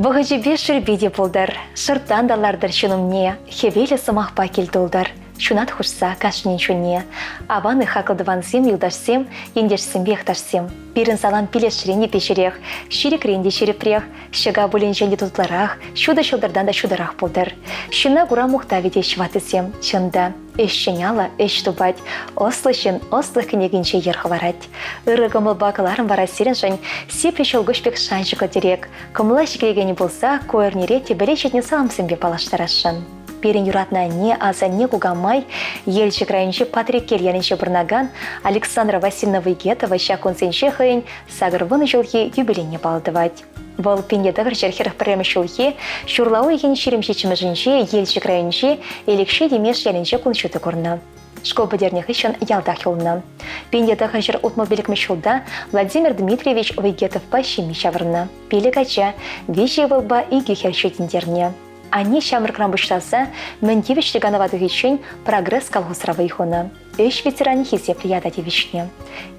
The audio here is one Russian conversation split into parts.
Бұғыжыбе шүрбеде болдар, шырттан далардыр шынымне, хевелі сымақпа келдолдар. Шунат хушса кашнин шуне, аваны хакылдывансем юлдашсем, ендешсем бехташсем. Бирін салам пилешірен етешірек, ширек ренде шерепрех, шыға бұлен жәнде тұтларақ, шуды шылдардан да шударақ болдар. Шына ғура мұқта веде шватысем, чында. Эш шыняла, эш тубать, ослышын, ослых кінегінше ерхыларать. Үрі гымыл бақыларын бара серін жын, сепре шылгышпек шаншықы дерек. Кымыла шекелегені болса, көөрнере тебеле шетне саламсымбе палаштарашын. Берін юратна не аза не кугамай, елші крайыншы Патрик Кельяныншы бұрнаган Александра Васильевна Вайгетова шакунсенші хыйын сағырвыны жылхи юбилейне балдывать. Бұл пендедігір жерхеріх пірімі шулхи, шурлауы еген шеремшечімі жыншы елші крайыншы елекші демеш елінші күншуты көрні. Школ бідернех үшін ялдақ елны. Пендедігір жер ұтмобилік мешулда Владимир Дмитриевич Вайгетов па шеми шавырны. Пелік ача, веші вылба и гюхершетіндерне. Они шамыркрам бұштаса, міндевіш тегановады үшін прогресс колхозравы ихуны. Үш ветераны хесеп лиядады вишне.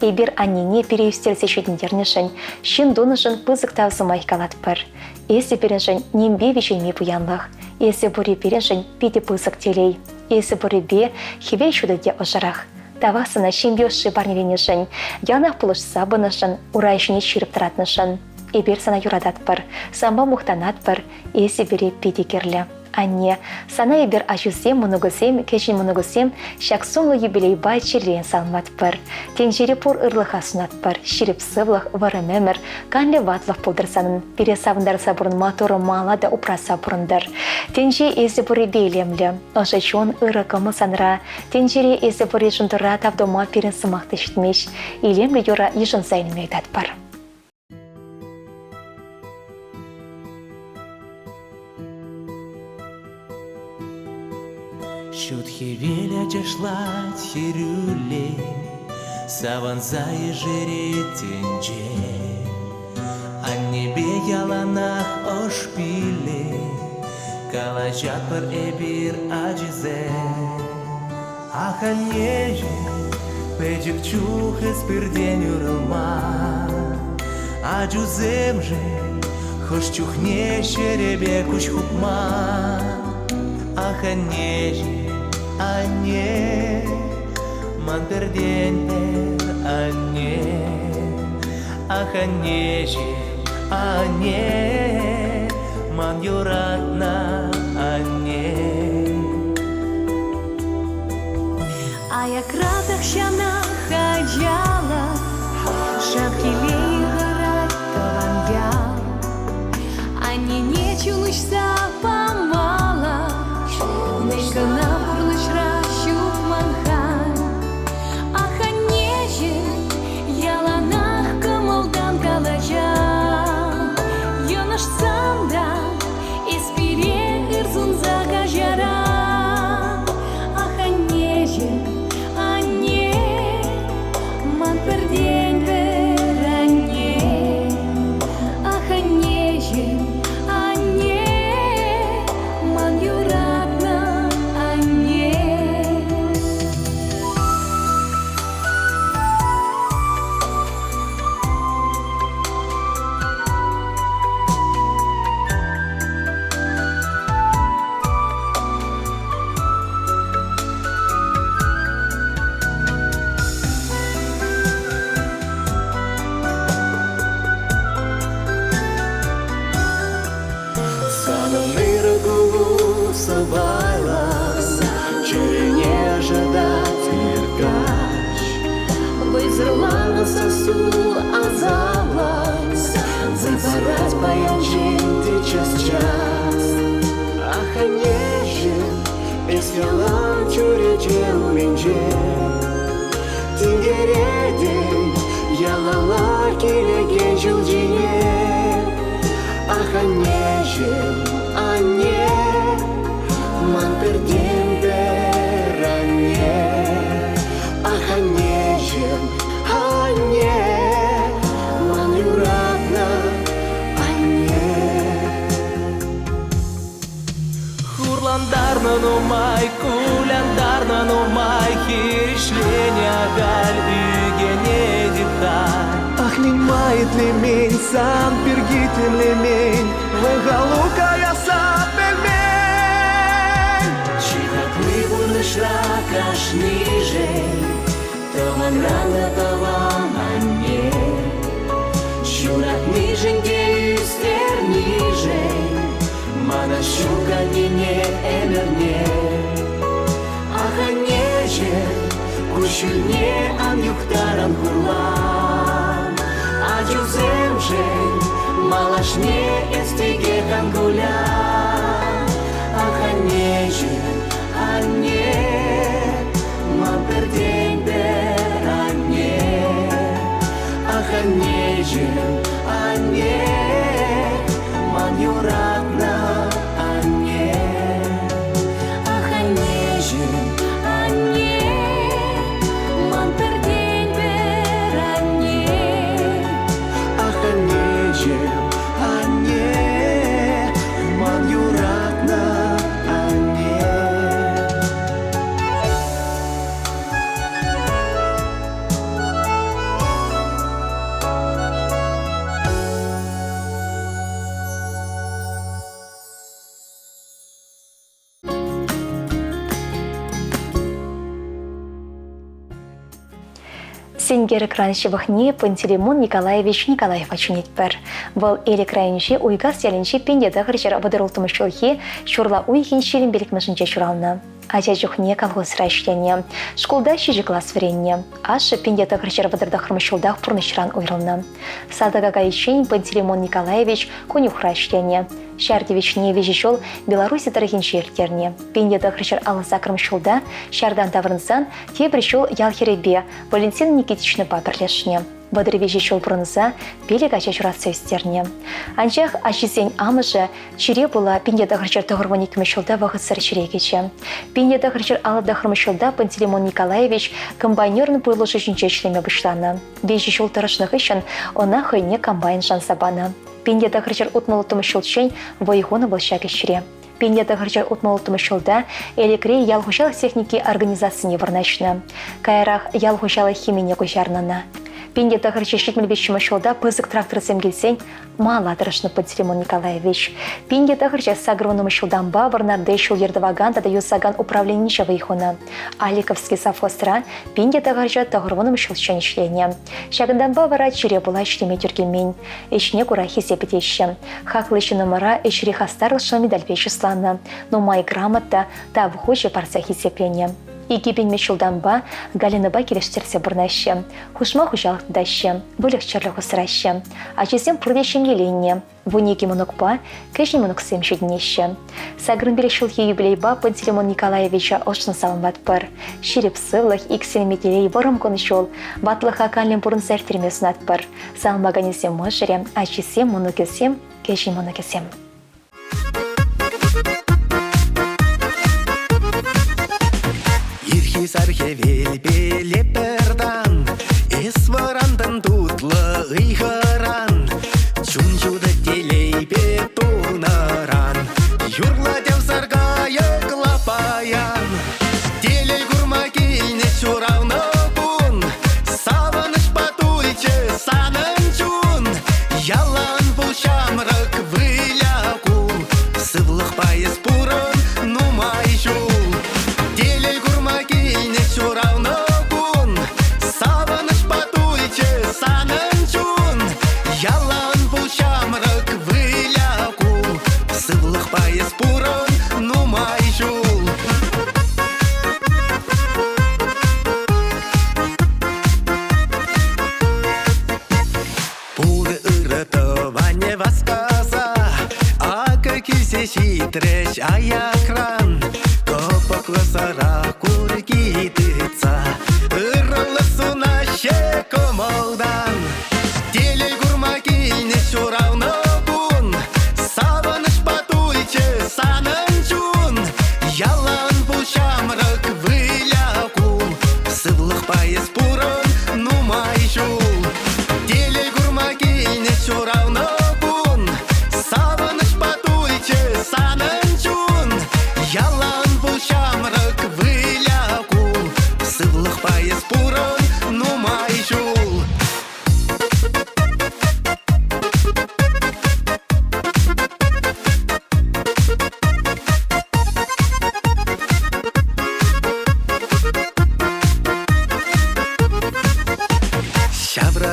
Эбір аннене переюстелсе шедіндернішін, шын донышын пызық тавзы майкалат пір. Эсі беріншін нембе вишенме бұянлық. Эсі бұри беріншін педе пызық телей. Эсі бұри бе хеве шудаде ожарақ. Тавасына шембе ұшы барнеленішін, янақ пұлышса бұнышын, урайшыне ширіп тұратнышын. Эбер сана юрадат пар, самба мухтанат пар, эси бере педикерлі. Анне, сана эбер ажузем, мұнығызем, кешін мұнығызем, шак сумлы юбилей бай черлен салмат пар. Тенжері пор ырлыға сунат пар, ширіп сывлық, варымемір, канлі ватлық пулдырсанын, бере савындар сабырын моторы мала да упраса бұрындар. Тенже эзі бұры бейлемлі, ұшы чон ыры кымы санра, тенжері эзі бұры жындыра тавдома перін сымақты шітмеш, илемлі юра ежін зайны мейдат пар. Шутхевеля чешлать хирюле, саванза и жеретенже, а небе яланах ошпиле, калажат пар эбир аджизе. Ах, анеже, педжик чух эспирдень урылма, аджузем же, хош чухне шеребе куч хупма. Ах, анеже, ане, ман пердентер, ане. Ах, анеже, ане, ман юратна, ане. А я кратах щана хаджала, шапкилей горать тавангял, ане не чулышса помала. Ненька набурлыш ращук манхан, ах, анеже, яланах кымылдан калажа. Йоныш санда, испире ырзун загажара. Ах, анеже, ане, ман пердень бер ане. Ах, анеже, ане, ман юра. Вызрала сосу азалась, забирать поянчин ты час. Ах, анеже, эскелам чуреже уменже, тингередей, ялала келеген жылжине. Ах, анеже, ане, ман перден бер ане. Ах, анеже, ане, ман юратна, ане. Хурландарна нумай, куляндарна нумай, хиришленя галь, үгене дитай. Ах, мин Ает ли мень, сан пергит ли млемень, выгалука я сапельмень. Чихаклы бурныша кашнижей, Таван рана таван анне. Чурак ниженьге үстер нижей, Мана щука не эмерне. Аханеже, кушюльне ан юхтаран хурлан. Адюзем жень, малашне эстиге гангулян. Аханеже, анне, ман пердень бер анне. Аханеже, анне, ман юратна анне. Аханеже, анне, ман пердень бер анне. Аханеже, анне, ман юратна анне. Сенгер экранщевахне Пантелеймон Николаевич Николаев ачунетпер. Был элек районче уйгас ялинче пендеда хричар водоролтумышлылхи шурла уйхин шилин беликмышынче шурална. Ача жухне колхоз райшленне. Школда шижи класс вренне. Ашы пендеда хричар водордахрмышылдах пурнышран уйрылна. Садага гайшин Пантелеймон Николаевич конюх райшленне. Шардевич не вежешол Беларуси тарихинче ертерне. Пендеда хричар алысакрмышылда шардан таврынсан те пришел ялхеребе Валентин Никитичны паперлешне. Бадревежи шел бронза, пелек ача чурасы өстерне. Анчах ачисень амыжы чире была пендеда хричар тағырвоник мешылда вағытсыр чирекече. Пендеда хричар алыда хрмышылда Пантелеймон Николаевич комбайнерны пуйлышы жүнче шлеме бышланы. Вежи шел тарышных ищен, она хайне комбайн жан сабаны. Пендеда хричар утмалы тумышылчень вайхона болщак ищере. Пендеда хричар утмалы тумышылда элекре ялхушалық техники организацияне варнашны. Кайрах ялхушалық химине кушарнана. Пендеда хричар щитмельвещима шылда пызык трактор земгельсень мала тырышны Пантелеймон Николаевич. Пендеда хричар сагрываным шылдан баварнарды шыл ердаваган тада юсаган управленнича вайхона. Аликовский совхозтра пендеда хричар тағырваным шылчан ишлене. Шагындан бавара чире була ишлеме тюргелмень. Ишне кура хисепетеші. Хақлышы номера ишри хастарлышы медальпеші сланы. Но май грамота та вхожи парса хисеплене. Египен мешулданба Галинаба келештерсе бурнаще. Хушма хушалық даще. Бөлік чарлы хусраще. Ачесем пұрдешем еленне. Вунеки монокпа, кешни моноксем шеднеще. Сагрын белешулхи юбилейба Пантелеймон Николаевича ошын салынбат пыр. Ширеп сылых, иксенеметелей ворым конышол. Батлыха каллен бұрын сәртермесін ат пыр. Салынбаганесем мышыре, ачесем монокесем, кешни монокесем. Сархевель белепердан, эс варантан тутлы ыйхыран, чунчуда телей петунаран, юрла дев саргая клапаян, телей гурма кильне чуравны пун, саваныш патульче санынчун, ялан бұл шамрак вылякул, сывлых поезд пурын нумай жул. Чуравны кун, саваныш патульче санынчун, ялан бұл шамрак вылякул.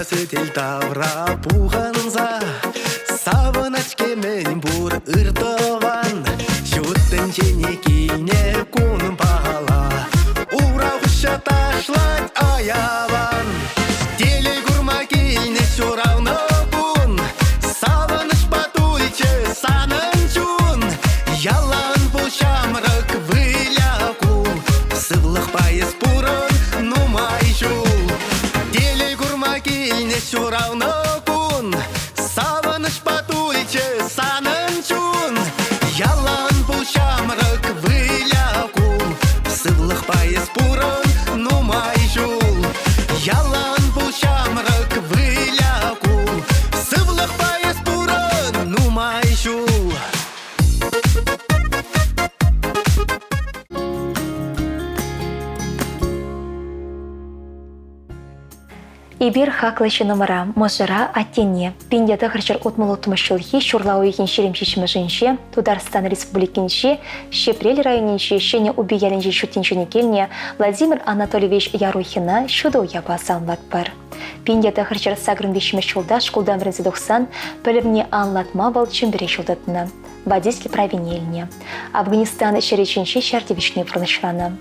сөтел тавра пуғанза, савынач кемен бұр ұртыван, шуттын жене кейне күнім пағала, ура құша ташлать аяван. Теле күрма кейне шурауны күн, савыныш батуйчы санын чун, ялан бұл шамрық выляку, сывлық пайыз пұрын нумай жул. Теле күрма кейне шурауны күн, савыныш батуйчы санын чун, ялан бұл шамрық выляку, сывлық пайыз пұрын нумай жул. Ялан бұл шамрық выляку, сывлық пайыз пұрын нумай жул. Ибир хаклышы номера, можара аттене, пиндеті ғырчыр отмылы-тумышылхи шурлау екен шеремшешімі жынше, Тударстан Республикинше, Шепрель районинше, шене убиялінже шутиншіне келіне Владимир Анатольевич Ярухина шуды уяба салмат бар. Пиндеті ғырчыр сагрындешімі шулда шкулдан бірінзі 90 пөлімне анлатма бол чүмбіре шулдатына. Водительский провинельне. Афганистан шереченше шартевичне пұрнышланы.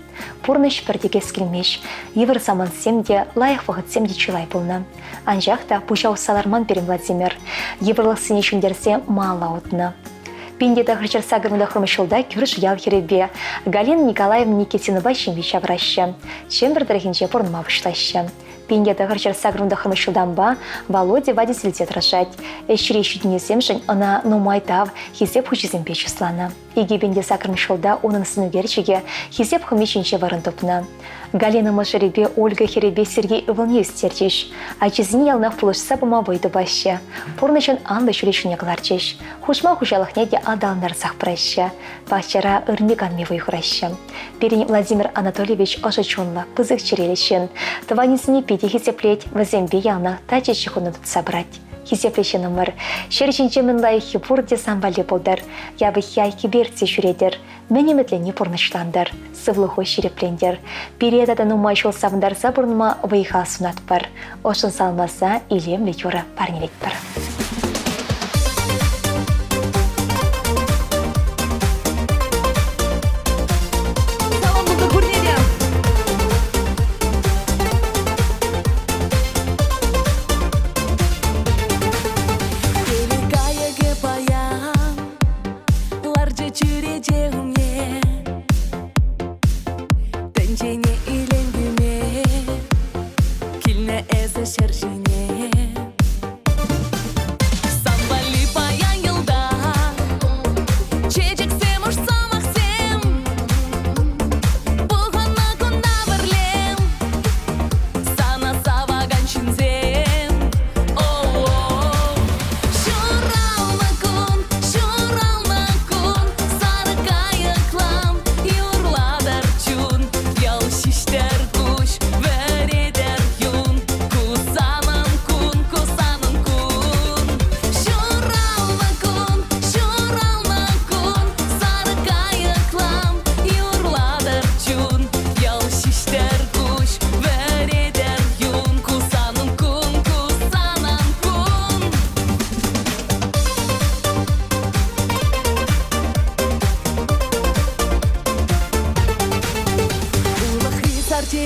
Пұрныш бірдеге скілмеш, евір заман семде, лайық вағыт семде чулай болны. Анжақта пұшау саларман берем Владимир, евірлық сенешіндерсе мала отны. Пиндеті ғырчыр сағырында құрмышылда көріш ял херебе Галина Николаевна Никитинова шембеш авраща, чембірдіргенже пұрныма бұшлашы. Пиндеті ғырчыр сағырында құрмышылдан ба Володя водительде тырашать. Эшіре шүдінесем жын она нумайтав хизеп хучизем печісланы. Егебенде сағырмышылда оның сынугерчеге хизеп хымешінше варын топны. Галина Машеребе, Ольга Херебе, Сергей Иваньев стерчеш. Ачизіне ялнақ пұлышса бұма бойды башы. Пұрнышын анды шүрешіне қыларчеш. Хушма хушалықне де адалындар сақпырашы. Бақчара үрмеган мевой хұрашы. Перен Владимир Анатольевич ожачунла, пызық черелешін. Тванесіне педе хизеплеть, вазембе ялнақ тачеші хуны тут собрать. Хизеплеші номер. Шерченче мен лайықы бұрде самбале болдар. Ябы хяйки берте жүредер. Менеметлені пұрнышландар. Сывлығы шереплендер. Передада нумай шол савындарса бұрныма вайға сунат бар. Ошын салмаса илем летюра парнелет бар.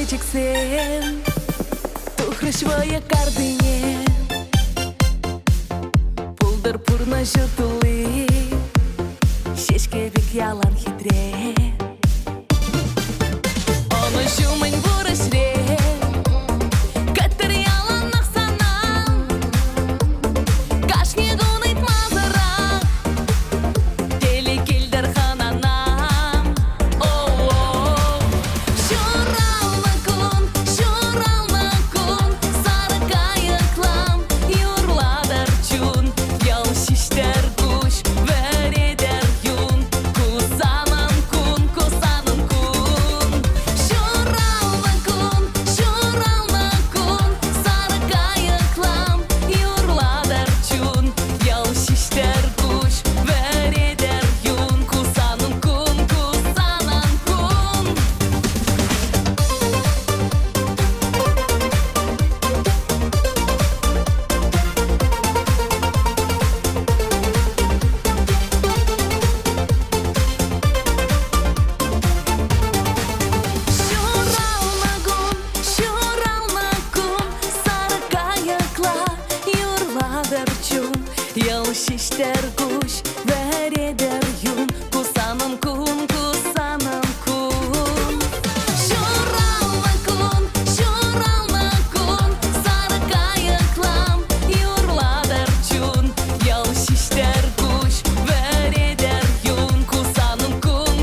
Чексен, тухрышвая кардыне, пулдыр пурна жутулы, шешке бек ялан хитре. Оны жумын бурышре, каттыр ялан нақсанам, кашне гунайт мазыра, теле келдер хананам. Шурал шиштер куш вередер юн кусаным кун кусаным кун Şuralma kun sarı kayıklam yurladır çun Yal şişter kuş vereder yun kusanım kun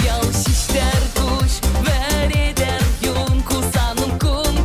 Yal şişter kuş vereder yun kusanım kun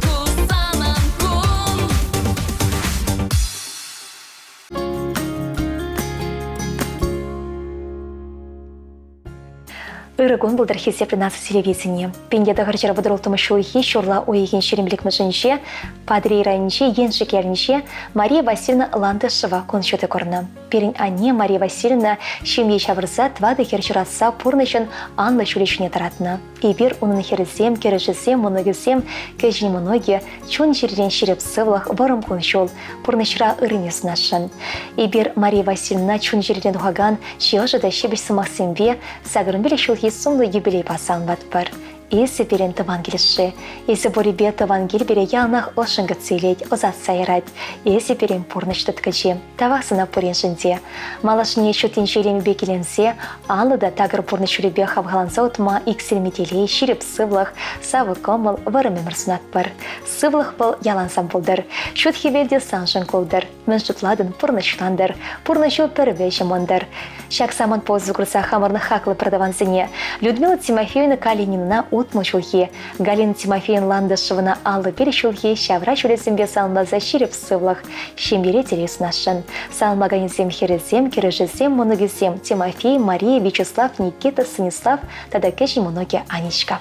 Ирыгун булдыр хисеп нас телевидение. Пенде дагырчара бодырылтымы шулхи шурла ойген шеремлик мышынче, падри ранче еншик ярнче Мария Васильевна Ландышева кончеты корна. Перин анне Мария Васильевна шемье чавырса твады херчураса пурнышын анла шулечне таратна. И бир унын херзем, кережесем, моногесем, кежни моноге, чун жерден шереп сывлах варым кончол, пурнышра ырынес нашын. И бир Мария Васильевна чун жерден ухаган шиожа да шебеш сымахсемве, сагырын биле шулхи сумлы юбилей пасан ватпар. Если берем таван келеші, если боребе таван гел бере ялнах ошыңғы цейлет, озат сайрать, если берем пурныш тұткачы, тавақсына пурен жынде. Малашыне шутен шейлеми бекеленсе, алы да тагыр пурныш үребе хавғаланса отма икселметелей, ширеп сывлық, савы комыл, варым емірсінат бар. Сывлық бұл ялансам болдыр, шут хевелде саншын колдыр, мен шутладын пурнышландыр, пурнышу пірвешім ондыр. Шак саман позы күрса хамырны хақлы продавансыне, Людмила Тимофеевна Калинина отмыл шулхи, Галина Тимофеевна Ландышевна аллы бері шулхи, шавра шулесімбе салма за ширеп сывлық, шембере терес нашын. Салма ганезем херезем, кережезем, моногезем, Тимофей, Мария, Вячеслав, Никита, Станислав, тада кеші моноге Аничка.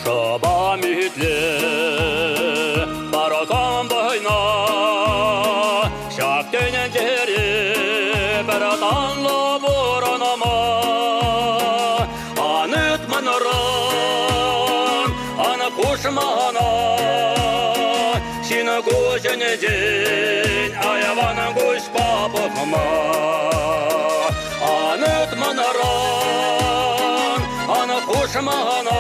Шаба митле, баратан байна, шактенен жері, баратанлы боранама. Аныт маныран, аны кушмана, шины көшіне ден, аяваны көш папықма. Аныт маныран, аны кушмана,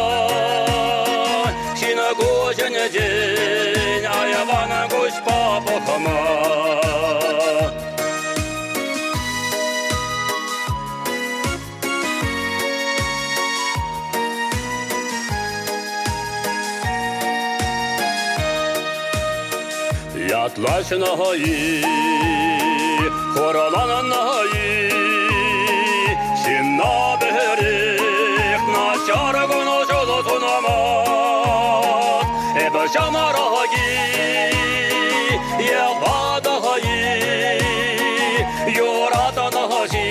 Гожене день, а я вана гость папа хама. Ятлаш нахаи, хоралан нахаи, шинна берег, начар гоно жоло тунама. Şamarahi, yavadahi, yoratanahi,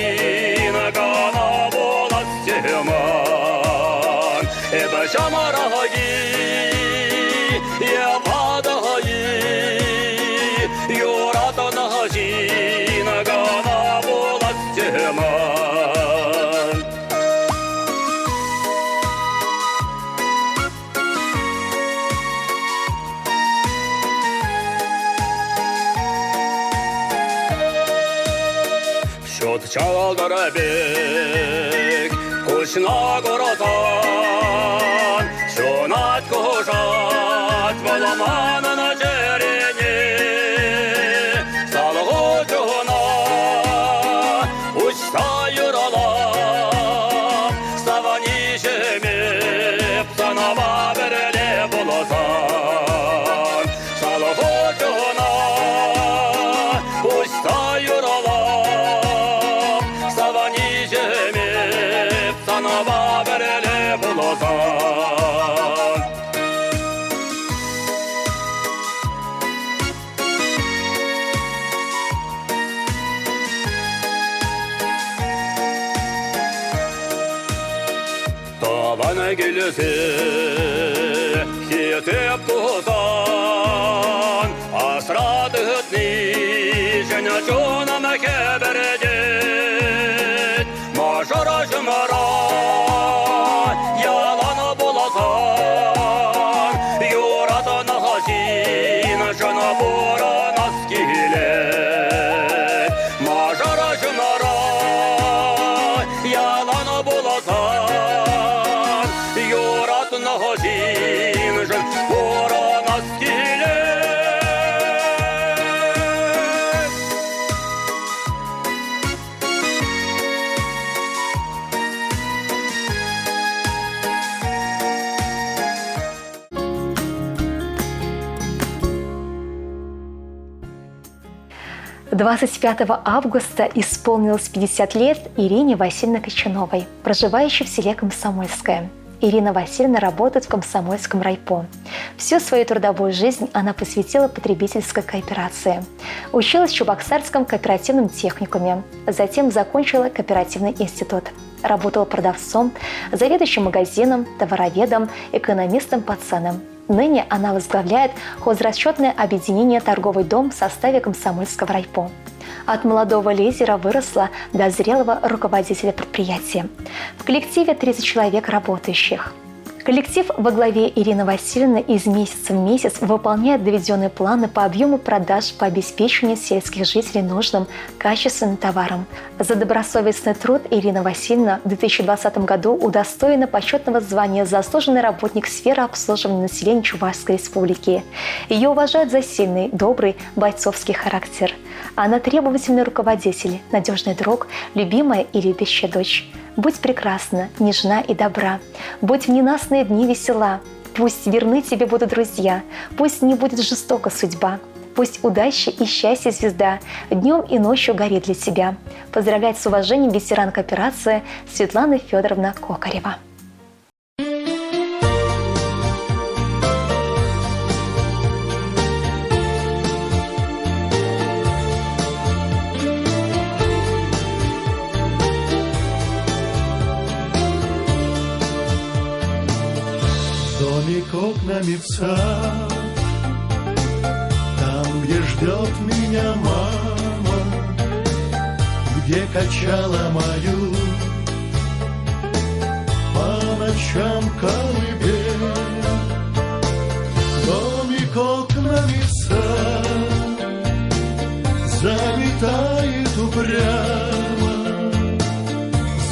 nagana bolasyaman. Ebe şamarahi, yavadahi, yoratanahi, nagana bolasyaman. Çalgara bek, kuşna goratan, şonat koşat, balamanına cereni, salgı cuna, uçta yuralam, savani şemip, sana baberele bulatan, salgı cuna, uçta yuralam, sana baberele bulatan. Tavana gelirse hitep tutan, asradığıtni jene cona mekeberecet, maşara jımara yalanı bulatan, yoratana hazine jana bora naskilet, maşara jımara yalanı bulatan, 25 августа исполнилось 50 лет Ирине Васильевне Кочановой, проживающей в селе Комсомольское. Ирина Васильевна работает в Комсомольском райпо. Всю свою трудовую жизнь она посвятила потребительской кооперации. Училась в Чебоксарском кооперативном техникуме, затем закончила кооперативный институт. Работала продавцом, заведующим магазином, товароведом, экономистом по ценам. Ныне она возглавляет хозрасчетное объединение «Торговый дом» в составе Комсомольского райпо. От молодого лидера выросла до зрелого руководителя предприятия. В коллективе 30 человек работающих. Коллектив во главе Ирины Васильевны из месяца в месяц выполняет доведенные планы по объему продаж по обеспечению сельских жителей нужным качественным товаром. За добросовестный труд Ирина Васильевна в 2020 году удостоена почетного звания «Заслуженный работник сферы обслуживания населения Чувашской Республики». Ее уважают за сильный, добрый, бойцовский характер. Она требовательный руководитель, надежный друг, любимая и любящая дочь. Будь прекрасна, нежна и добра. Будь в ненастные дни весела. Пусть верны тебе будут друзья. Пусть не будет жестока судьба. Пусть удача и счастье звезда днем и ночью горит для тебя. Поздравляет с уважением ветеран кооперации Светлана Федоровна Кокарева. Домик окнами в сад, там, где ждет меня мама, где качала мою по ночам колыбель. Домик окнами в сад заметает упрямо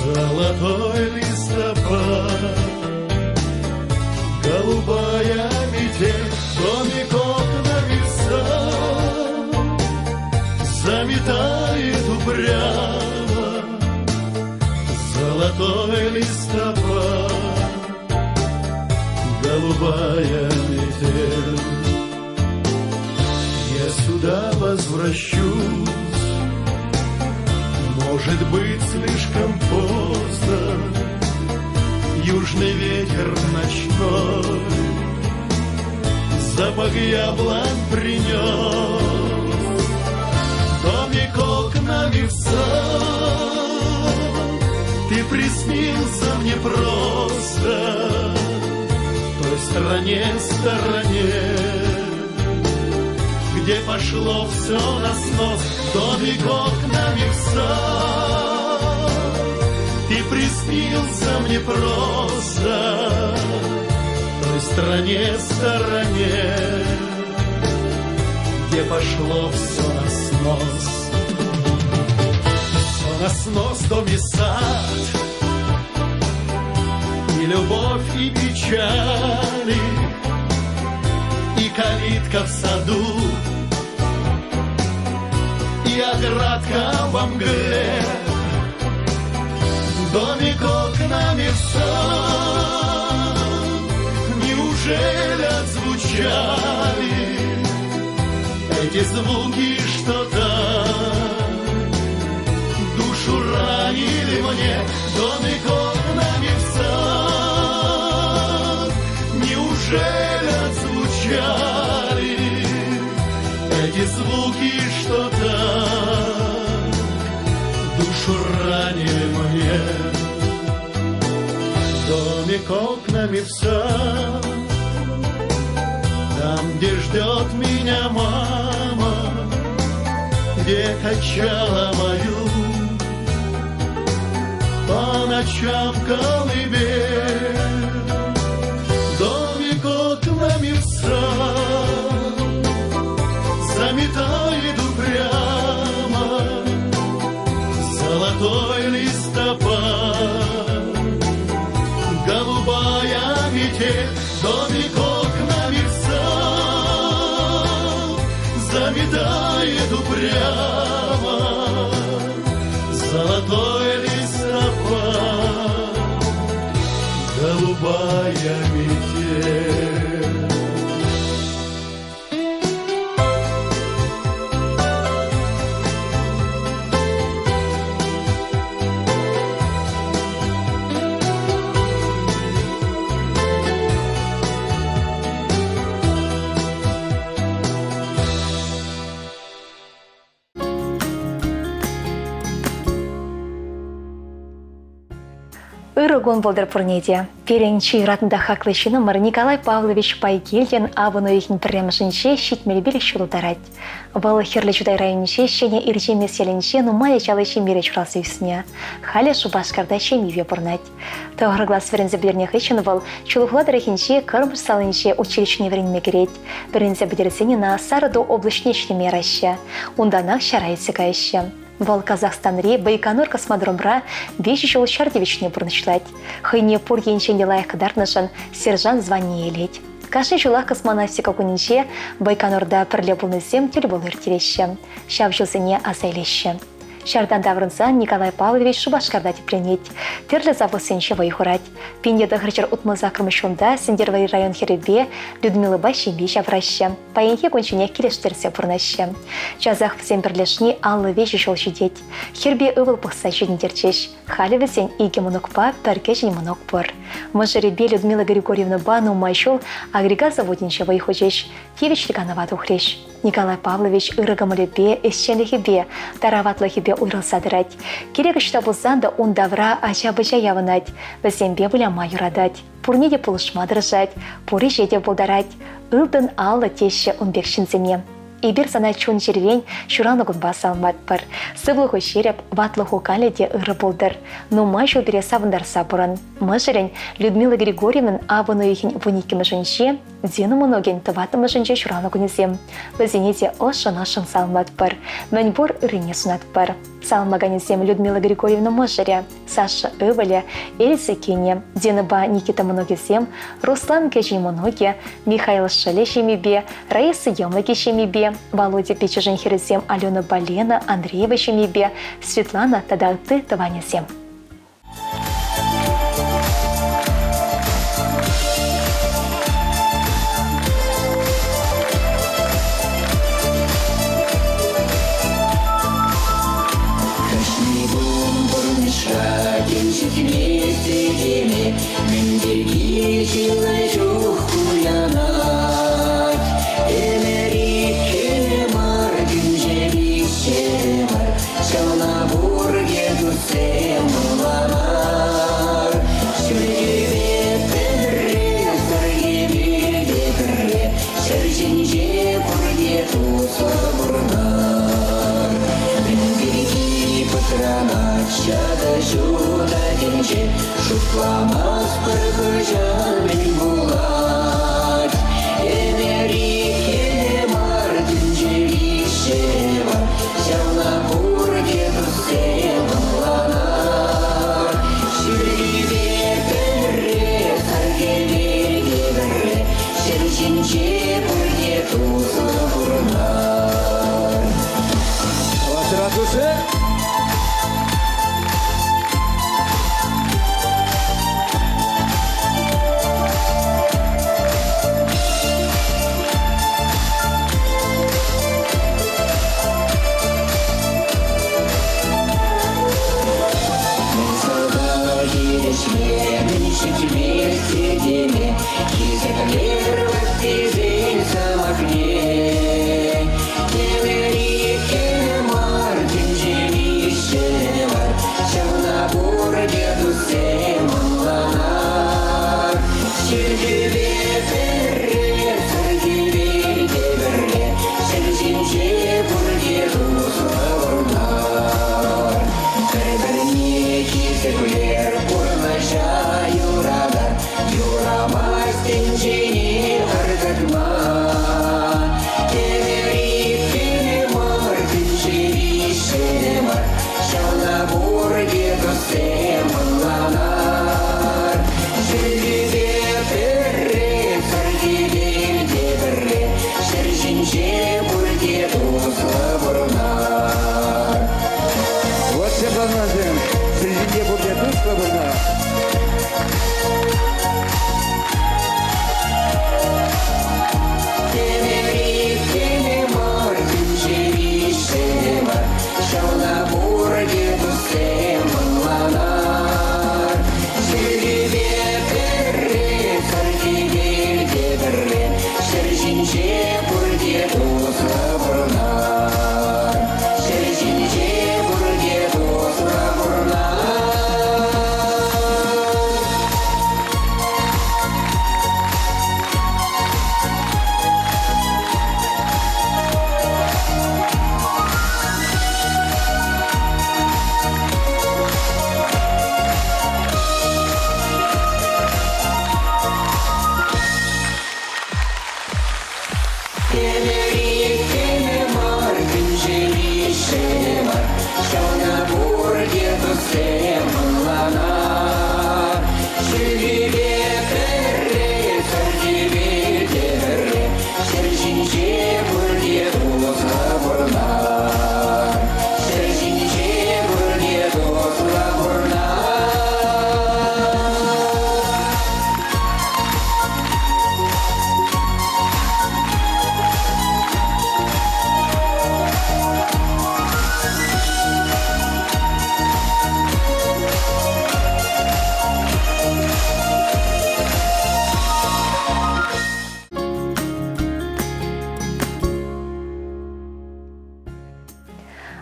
золотой листопад. Голубая метель, домик окнами в сад заметает упрямо золотой листопад. Голубая метель, я сюда возвращусь, может быть, слишком поздно. Южный ветер ночной запах яблонь принес. Домик окнами в сад, ты приснился мне просто в той стороне, где пошло все на снос. Домик окнами в сад, ты приснился мне просто в той стороне, где пошло все на снос. Все на снос, дом и сад, и любовь, и печали, и калитка в саду, и оградка во мгле. Домик окнами в сад, неужели отзвучали эти звуки, что-то душу ранили мне? Домик окнами в сад, неужели отзвучали эти звуки, что-то душу ранили мне? Домик окнами в сад, там, где ждет меня мама, где качала мою по ночам колыбель. Домик окнами в сад заметает упрямо золотой листопад. Голубая метель, домик окнами в сад заметает упрямо золотой листопад. Голубая метель. Ырыгон болдыр пурнеде. Перенчи ратында хаклы чинымыр Николай Павлович Пайгельден абыны ихін пірремішінше шитмелбелік шулударать. Бұл херлі жудай районеше шене ирже меселенше нумая чалайши мере чурасы үсіне. Халі Шубашкарда шемиве бұрнать. Тоғыр глаз верензе білернех үшін бұл чулухладыр ихінше кырмыш салынше училищне веренме керет. Бірінзе бідерсені на Сарыду облачнечне мераще. Унданақ шарайсы кайшы. Вол Казахстанри Байконур космодромра 5 жыл шардевичне бұрнышлать. Хыйне пур еншенде лайық кадарнышын сержант звание елет. Каши жылақ космонавтика күнінше Байконурда пірле бұлнызем тел болыр терещі. Шап жылзыне азайлеші. Шардан даврынса Николай Павлович Шубашкарда тепленет. Терлі завысенше вайхурать. Пенде дығырчыр ұтмыза кірмішунда Сендервай район херебе Людмила Башимби шавраща. Паенхе кончине келештерсе бұрнаща. Жазақ візен бірлешні аллы вежі жол жедет. Хербе ывыл пықса жедіндерчеш. Халі візен иге мұнықпа пәрке жен мұнық бұр. Мұжыребе Людмила Григорьевна Бану майшол агрегат заводинше вайхужеш. Тевичліганава тухреш. Николай Павлович ырыгымылебе, эсченлихебе, тараватлыхебе уйрылсадырать. Керек ішта болсан да он давра ача-быча явынать, бізембе бұляма юрадать, пурнеде пулышма дыржать, пури жеде болдарать, ылдын аллы теші унбекшінзене. Ибір сана чун жервень шуранығын баса алмат бір. Сывлығы шереп, ватлығы каледе ыры болдыр. Но майшыл бере савындарса бұрын. Мұжырын Людмила Григорьевнын абыны үйін вуникімі жынше, зені мұноген тыватымы жынше шуранығын ізем. Бізенеде ошын-ошын салмат бір. Мән бұр ырыне сунат бір. Салмаган ізем Людмила Григорьевна мұжыря. Саша ывылі, Эльза кене, Денеба Никита мұногезем, Руслан кәжі мұноге, Михаил Шале шемебе, Раиса Емлаге шемебе, Володя Печежен херезем Алена Балена, Андреева шемебе, Светлана Тадалты Таванезем. Шутламас пырғыжан мен бұлар. Емерике мардын жерише бар, Жауна бұрге дүсем ұланар. Жүргебе бірре, саргеберге бірре, Шершінше бұрге тұзы бұрынар. Латератусы. Шауна бурге дүсем ұлана.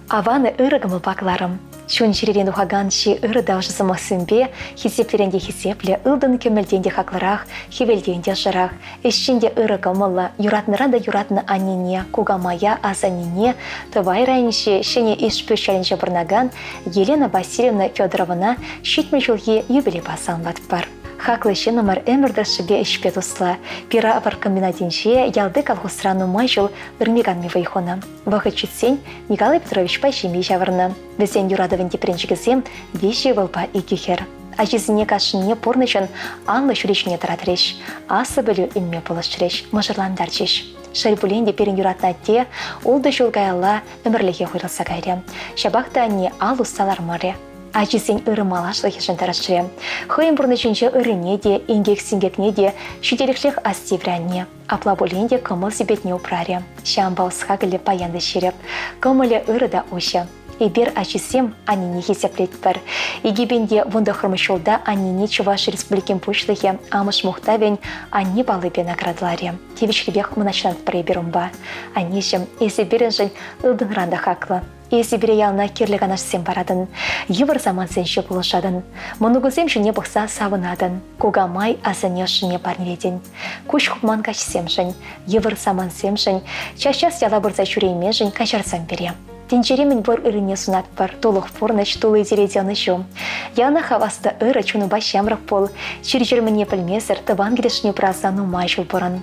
Аваны ырыгымы бакларым. Шун жеререн ухаган ши ырыда уже самосымбе, хисептеренде хисепле, ылдын көмілденде хакларах, хевелденде жырах, ешченде ырыгымылы, юратныра да юратны анине, кугамая азанине, тывай райнше шене ишпөшәлінже бұрнаган Елена Васильевна Федоровна шитмі жылге юбилей басан бар. Хаклы шенымар әмірдіршіге ішпе тұсла. Пира авар комбинатинше ялды колхозрану майжыл үрмеганме вайхона. Вақыт чүтсен Николай Петрович пайшеме жавырны. Візен юрадывын тепренчігізем веші вылпа икихер. Ажизіне кашыне порнышын анлы шүрешіне таратыреш. Асы білу үнме болышыреш, мұжырландарчеш. Шарбуленде перен юратна те, олды жолгайла өмірліге қойылса кайре. Шабақта не ал ұсталар маре. Ажизен ырымалашлы хешін тарашыре. Хойын бұрны жүнше ырыне де, ингек-сингекне де, шүделікшлік астеврәне. Апла боленде кымыл себетне упраре. Шамбаусқа гілі паянды шереп. Кымылы ырыда ошы. Ибер ажизем анине хесеплет бар. Егебенде вунда хырмышолда анине Чуваш республикен пушлығы амыш мұқтавен ани балы бен наградыларе. Тевичкебек мұначнат преберумба. Анешім, есі берін жын ылдың ранда хақлы. Есі бере ялына керлік анашсен барадын. Евір заман сенші болышадын. Мұнығызем жіне бұқса савынадын. Кугамай азыне шыне парнеледен. Күш құпман качсем жын. Евір заман сем жын. Чачас яла бұрза жүрейме жын качарсам бере. Тенчеремен бұр үріне сунат бар, толық форныш, толы зередені жом. Яна хавасты ұры чуны башамрық пол, шүржерміне пілмезір, тыван келешіне празану майжыл бұрын.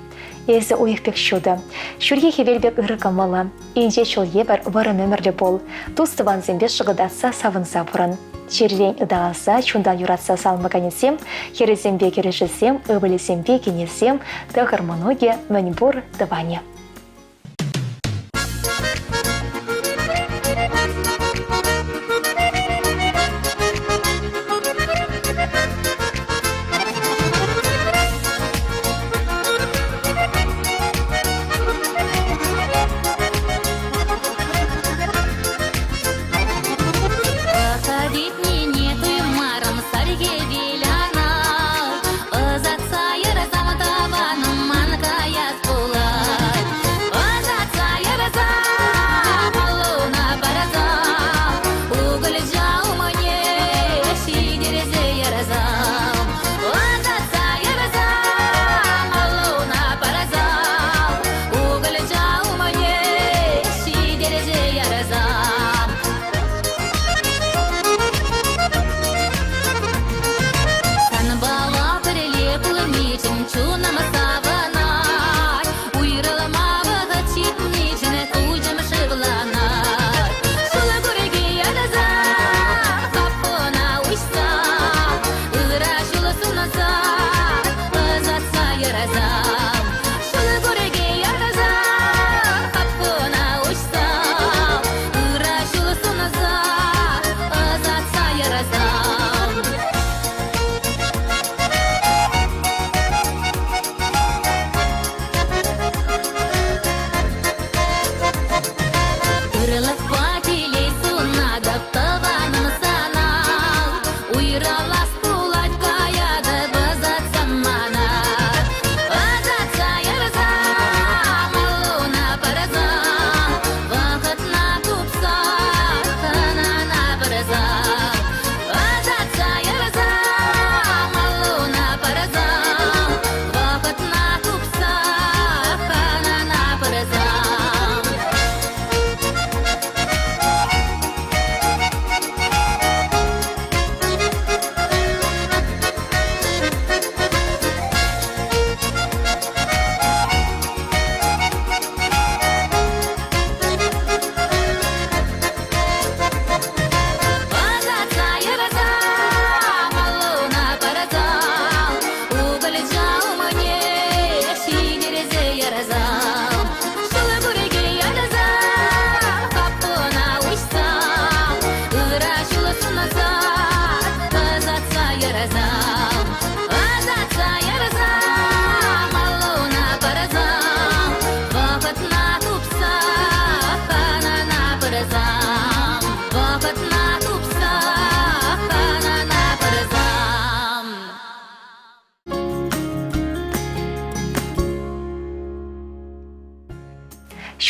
Езі ойықпек шуды. Шүрге хевелбек ұры камалы. Инже шол ебір варым өмірлі бол. Туз тыван зембе шығыдатса савынса бұрын. Шеррен ыдаласа, чундан юратса салмаганесем, херезембе кережесем, өвілесембе кенесем, тағыр мұноге мән бұр тыване.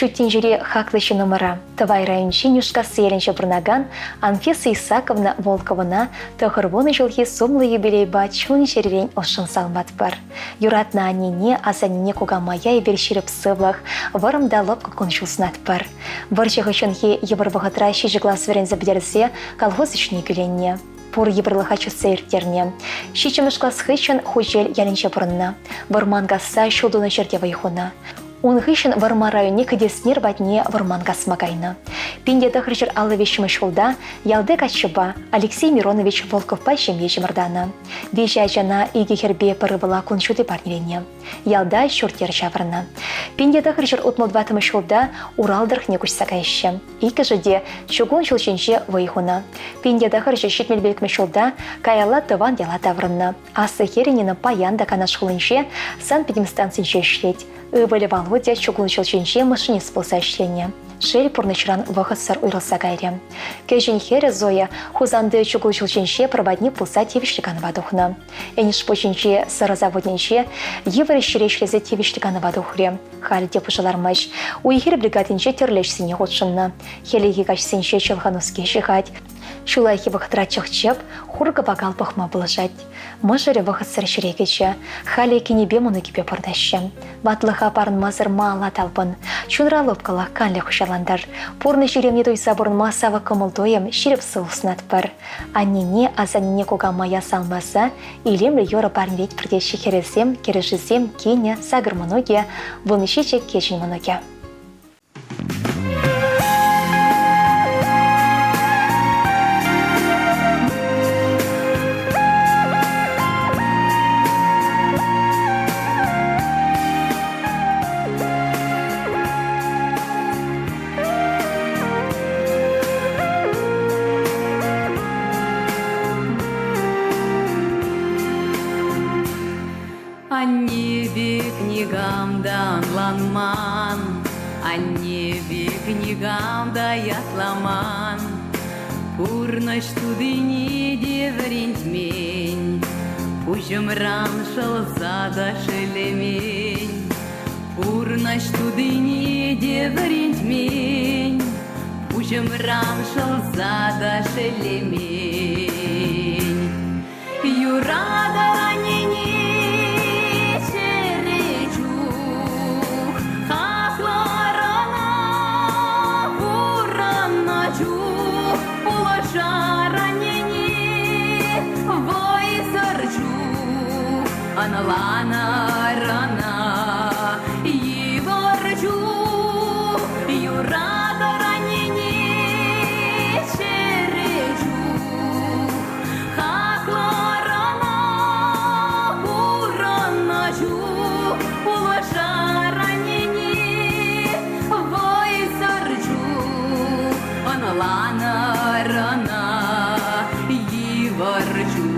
Шуттин жюри хаклышы номера. Тывай райончи Нюшкасы еленче бурнаган Анфиса Исаковна Волковна тохырвоны жылхи сомлы юбилей ба чун жерерень ошын салмат бар. Юратна анине азанине кугамая и берширіп сывлах варымда лопка кончулснат бар. Варчығы чынхи еварвағытра шижіглас верензе бідерзе колхоз ішіне гүленне. Пур ебірлыға чүсі ертерне. Шичімішклас хыщын хужел яленче бұрынна. Вармангаса шулдуны жерде вайхуна. Он хыщын варма районе кедеснер батне вармангас магайна. Пинде тахрычыр аллы вещимы шулда ялды качыба Алексей Миронович Волковпай шемье жемырдана. Веща жана иге хербе пырывыла кунчуты партнеріне. Ялда шуртер жаврына. Пинде тахрычыр утмылдватымы шулда Уралдырхне кучсакайшы. Ике жыде чугун шулченше вайхуна. Пинде тахрычыр шитмелбелкме шулда каяла тыван яла таврына. Асы херенені паянда канаш хулынше Санпедемстанцинче шлеть. Ыбылы Володя чугун шулченше машинист болса ішлене. Шел пурнычран вахыссар уйрылса гайре. Кежін хері Зоя хузанды чугул шулченше проводник пулса тевишликанова духна. Эниш поченче сырозаводненче евры ширешлезе тевишликанова духре. Халі деп ұжылармаш. Уйхер бригадинче терлешсіне ғотшынна. Хелеги качсенче чылғануске жығать. Шулайхи вахтра чықчеп, хурга багал пахма бұлжать. Мұжыры вахыссар ширекече, халі кенебе мұны кепе пырдашы. Ватлыға парын мазыр маала талпын. Чунра лопкалақ канлы хушаландар. Пурны жиремне дойса бұрын масава кымылдойым ширіп сылыснат бар. Аннене азанене кога мая салмаса, илемлі йоры барын вет бірдеші херезем, кережізем, кене, сагыр мұноге, вұнышече кешін мұноге. Книгамда ятламан, пурнаш тудыни деврентмень, пужымран шылзада шелемень, пурнаш тудыни деврентмень, пужымран шылзада шелемень. Юрада ранене Аналана рана и ворчу, юрада ранене черечу, хакла рана ураначу, улаша ранене вой сорчу, аналана рана и ворчу.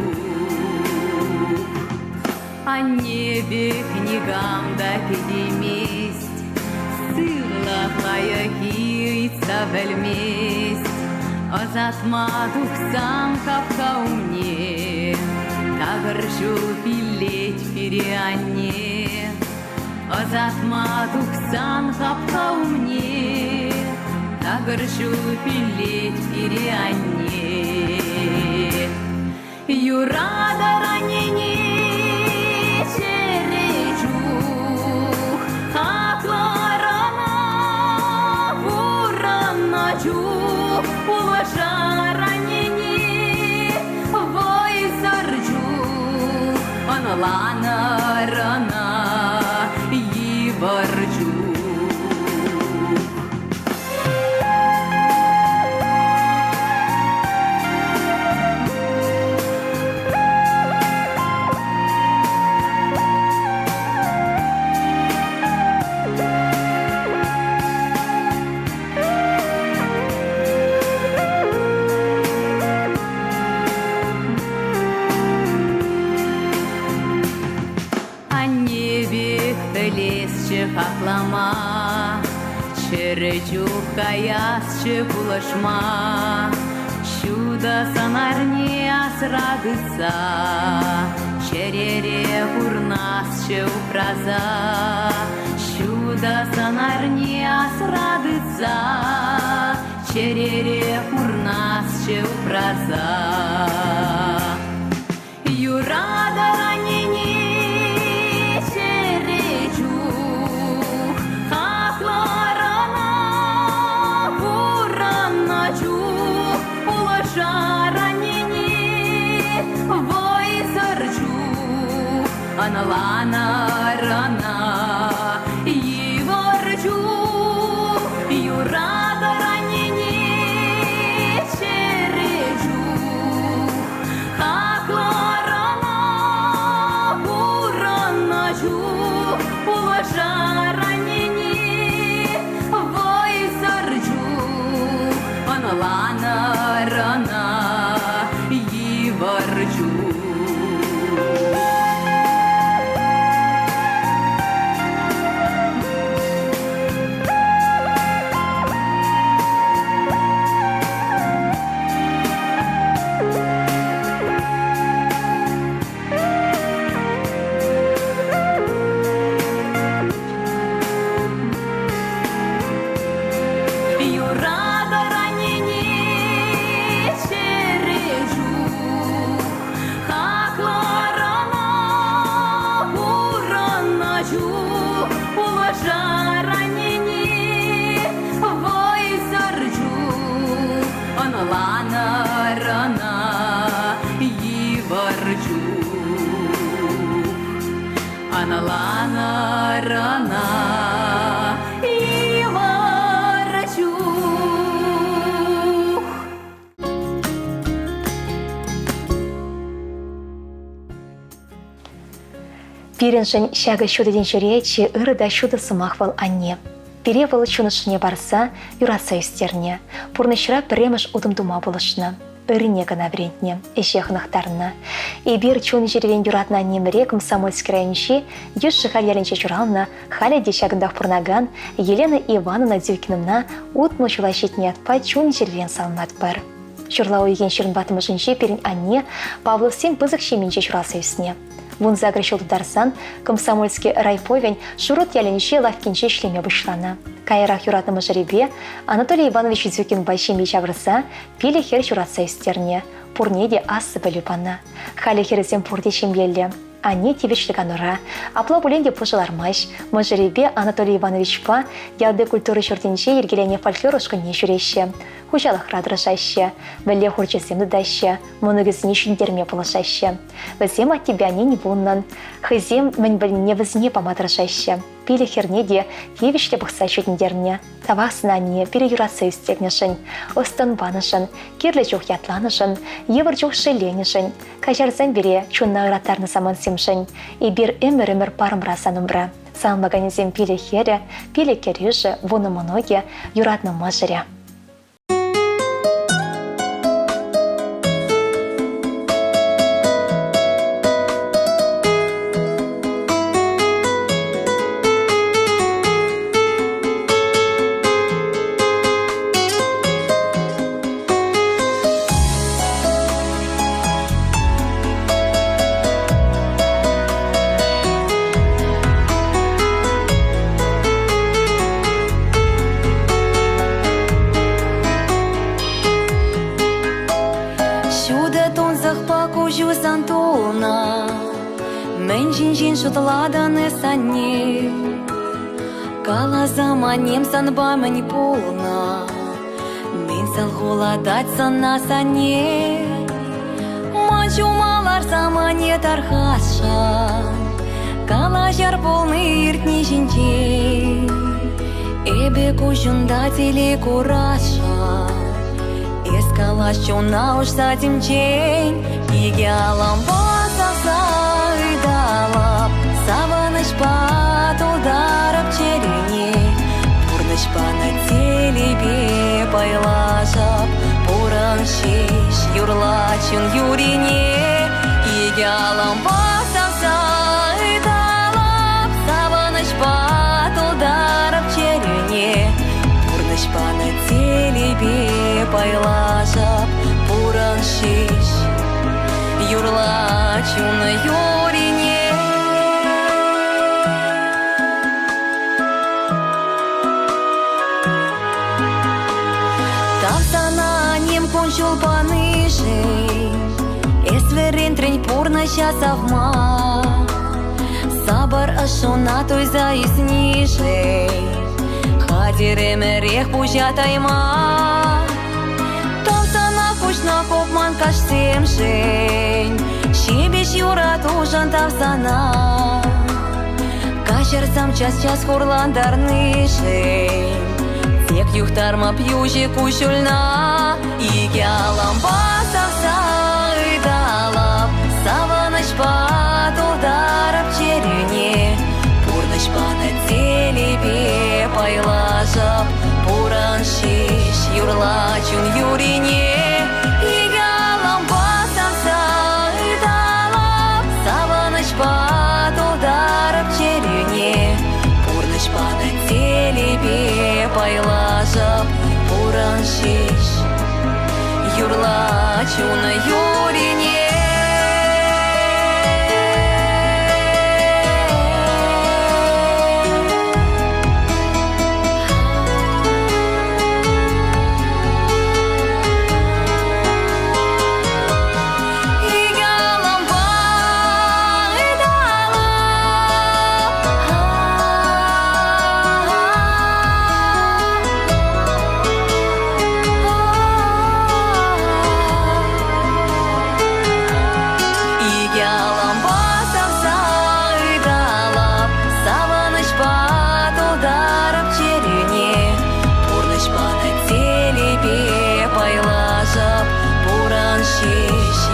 О небе книгам да кедеместь, сыла хаяхица вельместь, озатма тухсан капка умне, тагыршу пилеть переанне, озатма тухсан капка умне, тагыршу пилеть переанне. Юрада ранене улаша ранене вой сорчу, аналана рана и ворчу. Хаклама, черечук каясче булашма, чудо санарне асрадыса, черере курнасче упраза, чудо санарне асрадыца, черере курнас чеупраза. Юрада ранени черечу, хакларана кураначу, улаша ранени вой сарчу, аналана рана иворчу, юрада ранени черечу, хакларана кураначу, улаша ранени вой сарчу, аналана рана иворчу. Юрада ранени чережу, хакларана кураначу, улаша ранени вой сарчу, аналана рана иворчу, аналана рана иворчу. Пиреншін шәгі шудыден жүречі ұрыда шуды сымақвал анне. Перевал чунышыне барса, юраса үстерне. Пурнышыра піреміш удымдума болышны. Үріне гына врентне, ешеғынықтарына. Ибір чуны жервен юратна неміре комсомольский районши, еш шықар ялінче журална, халя дешагындақ пурнаган, Елена Ивановна Дюкинымна утмыл жулашетне атпай чуны жервен салынат бар. Журлау еген шырын батымышынше перін анне Павлов сен бызық шеменче журасы үсіне. Вон загрещил дарсан, комсомольский райповень шурут ялінше лавкинче шлеме бұшлана. Кайрах юратнымы жеребе Анатолий Иванович Зюкин байшеме чаврса, пиле хер журатса үстерне, пурнеде асы білі пана. Халі херізем пурде шембелі. Ане тевечлік анура, апла буленде пожылармаш, мыжеребе Анатолий Иванович па, ялды культуры шурденче ергелене фольклор ушкыне жүреше. Хужалық радырышаще, вәле хурчесемді даще, мұнығыз нешіндерме полышаще. Візем от тебя не вуннан, хызем мән біліне візне памадырышаще. Пилі хернеде тевечлі бұқса шүдіндерне. Тавақ знание переюрасы үстегнешін, остан банышын, керлі жоқ ятланышын, евір жоқ шеленішін. Кажарзан бере чунна ыратарны саман семшін, и бір өмір парымрасан умра. Салмаганезем пилі хере, пилі кережі, вуны моноге, юратны мажыре. Шутладаны санне, кала заманем санба мені полна, мен сал холадать сана санне, мачу малар замане тархаша, кала жар полны иртни жинче, эбе кушунда теле кураша, эскала щуна уж сатимчень, иге алам басаса ыдалап, саваныш пат ударып черене, пурныш пана телебе байлашап, пуран шеш юрлачын юрине, иге алам басаса ыдалап, саваныш пат ударып черене, пурныш пана телебе байлашап, пуран шеш юрлачын юрине. кучул поныже, эсверен трень пурна часовма. Сабар ашуна той заисниже, хадиреме рех пужа тайма. Томсана кучна копман кашсем жень, щебеш юра тужан тавсана. Кашер сам час хурландарны жень, тек юхтарма пьюжи кучульна. Игялам басавса ыдалап, саваныч патулдарап черюне. Пурныч пана телебе пайлажап, пуран шиш юрла чун юрине. Игялам басавса ыдалап, саваныч патулдарап черюне. Пурныч пана телебе пайлажап, пуран шиш юрла чун юрине.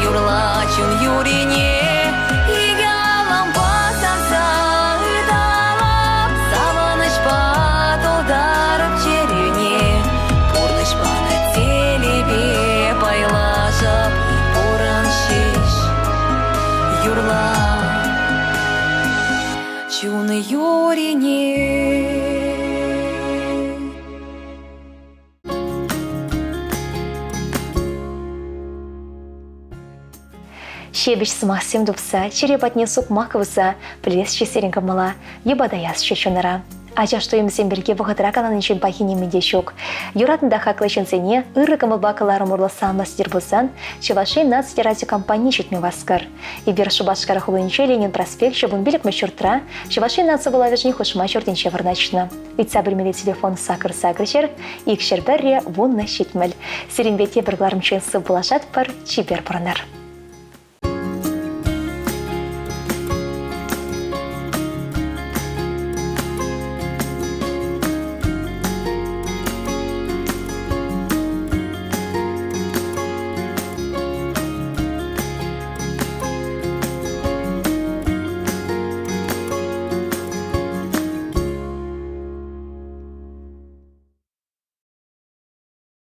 Юрла чун юрине. Игялам басавса ыдалап, саваныч патулдарап черюне. Пурныч пана телебе пайлажап, пуран шиш юрла чун юрине. Щебеш смахсем дупса, черепатне сукмак вуса, плес чесеренка мала, ебадаяс чечонара. Ача что им земберге вахатра кананычын пахине медещук. Юратында хаклышынсене, ырыкымы бакаларым урласа мастер булсан, Чувашей нацти радиокомпания чутме васкар. И бершу башкара хулынче Ленин проспект, шабун билик мачуртра, Чувашей наци была вежни хушма чуртинче варначна. Ведь сабырмели телефон сакыр-сакрычер, икшер берре вунна щитмель. Сиренбете бергларым ченсы булашат пар чибер пронар.